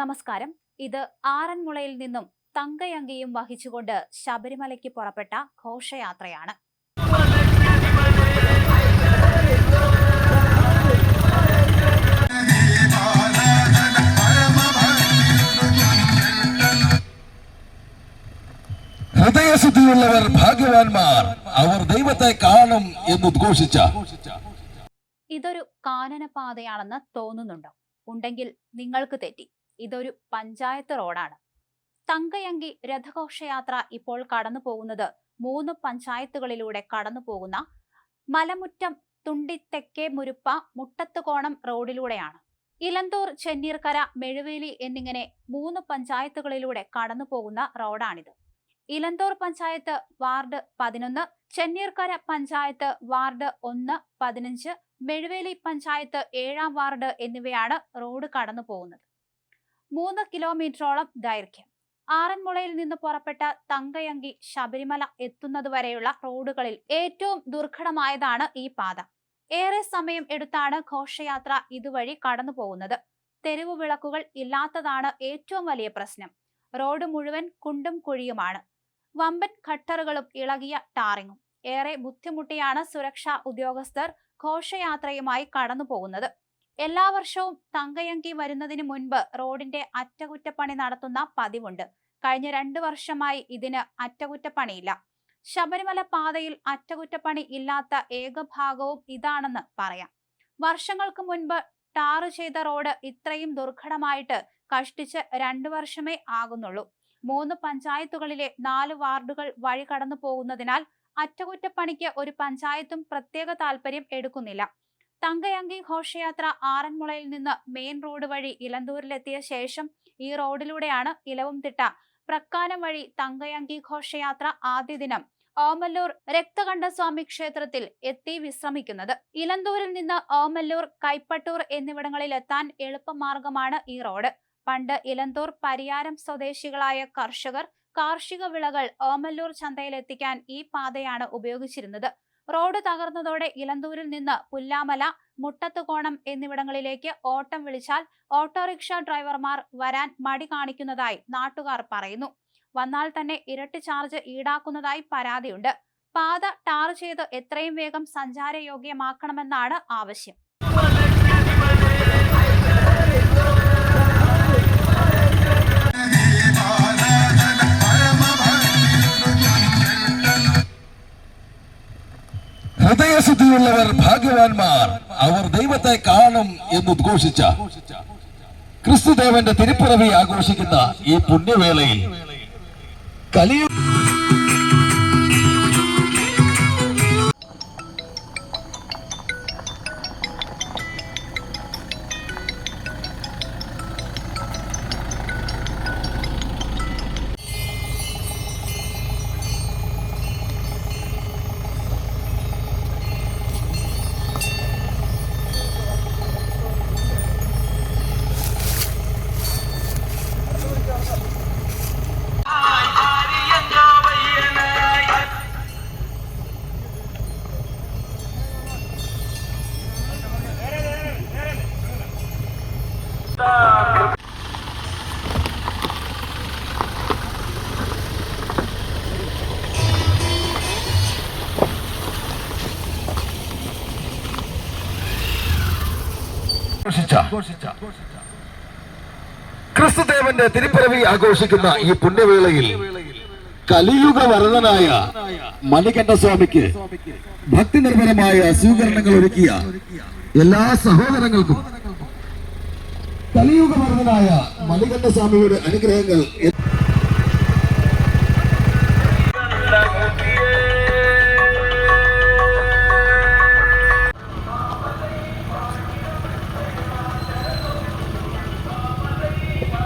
നമസ്കാരം. ഇത് ആറന്മുളയിൽ നിന്നും തങ്കയങ്കിയും വഹിച്ചുകൊണ്ട് ശബരിമലയ്ക്ക് പുറപ്പെട്ട ഘോഷയാത്രയാണ്. ഹൃദയശുദ്ധിയുള്ളവർ ഭാഗ്യവാന്മാർ, അവർ ദൈവത്തെ കാണും എന്ന് ഉദ്ഘോഷിച്ച ഇതൊരു കാനനപാതയാണെന്ന് തോന്നുന്നുണ്ടോ? ഉണ്ടെങ്കിൽ നിങ്ങൾക്ക് തെറ്റി. ഇതൊരു പഞ്ചായത്ത് റോഡാണ്. തങ്കയങ്കി രഥഘോഷയാത്ര ഇപ്പോൾ കടന്നു പോകുന്നത് 3 പഞ്ചായത്തുകളിലൂടെ കടന്നു പോകുന്ന മലമുറ്റം, തുണ്ടി, തെക്കേ മുരുപ്പ, മുട്ടത്തുകോണം റോഡിലൂടെയാണ്. ഇലന്തൂർ, ചെന്നീർക്കര, മെഴുവേലി എന്നിങ്ങനെ 3 പഞ്ചായത്തുകളിലൂടെ കടന്നു പോകുന്ന റോഡാണിത്. ഇലന്തൂർ പഞ്ചായത്ത് വാർഡ് 11, ചെന്നീർക്കര പഞ്ചായത്ത് വാർഡ് 1, 15, മെഴുവേലി പഞ്ചായത്ത് 7ാം വാർഡ് എന്നിവയാണ് റോഡ് കടന്നു പോകുന്നത്. 3 കിലോമീറ്ററോളം ദൈർഘ്യം. ആറന്മുളയിൽ നിന്ന് പുറപ്പെട്ട തങ്കയങ്കി ശബരിമല എത്തുന്നതുവരെയുള്ള റോഡുകളിൽ ഏറ്റവും ദുർഘടമായതാണ് ഈ പാത. ഏറെ സമയം എടുത്താണ് ഘോഷയാത്ര ഇതുവഴി കടന്നു പോകുന്നത്. തെരുവു വിളക്കുകൾ ഇല്ലാത്തതാണ് ഏറ്റവും വലിയ പ്രശ്നം. റോഡ് മുഴുവൻ കുണ്ടും കുഴിയുമാണ്. വമ്പൻ ഖട്ടറുകളും ഇളകിയ ടാറിങ്ങും. ഏറെ ബുദ്ധിമുട്ടിയാണ് സുരക്ഷാ ഉദ്യോഗസ്ഥർ ഘോഷയാത്രയുമായി കടന്നു പോകുന്നത്. എല്ലാ വർഷവും തങ്കയങ്കി വരുന്നതിന് മുൻപ് റോഡിന്റെ അറ്റകുറ്റപ്പണി നടത്തുന്ന പതിവുണ്ട്. കഴിഞ്ഞ 2 വർഷമായി ഇതിന് അറ്റകുറ്റപ്പണിയില്ല. ശബരിമല പാതയിൽ അറ്റകുറ്റപ്പണി ഇല്ലാത്ത ഏക ഭാഗവും ഇതാണെന്ന് പറയാം. വർഷങ്ങൾക്ക് മുൻപ് ടാറ് ചെയ്ത റോഡ് ഇത്രയും ദുർഘടമായിട്ട് കഷ്ടിച്ച് 2 വർഷമേ ആകുന്നുള്ളൂ. 3 പഞ്ചായത്തുകളിലെ 4 വാർഡുകൾ വഴി കടന്നു പോകുന്നതിനാൽ അറ്റകുറ്റപ്പണിക്ക് ഒരു പഞ്ചായത്തും പ്രത്യേക താല്പര്യം എടുക്കുന്നില്ല. തങ്കയങ്കി ഘോഷയാത്ര ആറന്മുളയിൽ നിന്ന് മെയിൻ റോഡ് വഴി ഇലന്തൂരിലെത്തിയ ശേഷം ഈ റോഡിലൂടെയാണ് ഇലവുംതിട്ട പ്രക്കാനം വഴി തങ്കയങ്കി ഘോഷയാത്ര ആദ്യ ദിനം ഓമല്ലൂർ രക്തകണ്ഠസ്വാമി ക്ഷേത്രത്തിൽ എത്തി വിശ്രമിക്കുന്നത്. ഇലന്തൂരിൽ നിന്ന് ഓമല്ലൂർ, കൈപ്പട്ടൂർ എന്നിവിടങ്ങളിൽ എത്താൻ എളുപ്പമാർഗമാണ് ഈ റോഡ്. പണ്ട് ഇലന്തൂർ, പരിയാരം സ്വദേശികളായ കർഷകർ കാർഷിക വിളകൾ ഓമല്ലൂർ ചന്തയിൽ എത്തിക്കാൻ ഈ പാതയാണ് ഉപയോഗിച്ചിരുന്നത്. റോഡ് തകർന്നതോടെ ഇലന്തൂരിൽ നിന്ന് പുല്ലാമല, മുട്ടത്തുകോണം എന്നിവിടങ്ങളിലേക്ക് ഓട്ടം വിളിച്ചാൽ ഓട്ടോറിക്ഷ ഡ്രൈവർമാർ വരാൻ മടി കാണിക്കുന്നതായി നാട്ടുകാർ പറയുന്നു. വന്നാൽ തന്നെ ഇരട്ടി ചാർജ് ഈടാക്കുന്നതായി പരാതിയുണ്ട്. പാത ടാർ ചെയ്ത് എത്രയും വേഗം സഞ്ചാരയോഗ്യമാക്കണമെന്നാണ് ആവശ്യം. ഹൃദയശുദ്ധിയുള്ളവർ ഭാഗ്യവാന്മാർ, അവർ ദൈവത്തെ കാണും എന്ന് ഉദ്ഘോഷിച്ച ക്രിസ്തുദേവന്റെ തിരുപ്പിറവി ആഘോഷിക്കുന്ന ഈ പുണ്യവേളയിൽ കലിയുഗ ക്രിസ്തുദേവന്റെ തിരുപ്പിറവി ആഘോഷിക്കുന്ന ഈ പുണ്യവേളയിൽ കലിയുഗ വരദനായ മണികണ്ഠസ്വാമിക്ക് ഭക്തി നിർഭരമായ സ്വീകരണങ്ങൾ ഒരുക്കിയ എല്ലാ സഹോദരങ്ങൾക്കും കലിയുഗ വരദനായ മണികണ്ഠസ്വാമിയുടെ അനുഗ്രഹങ്ങൾ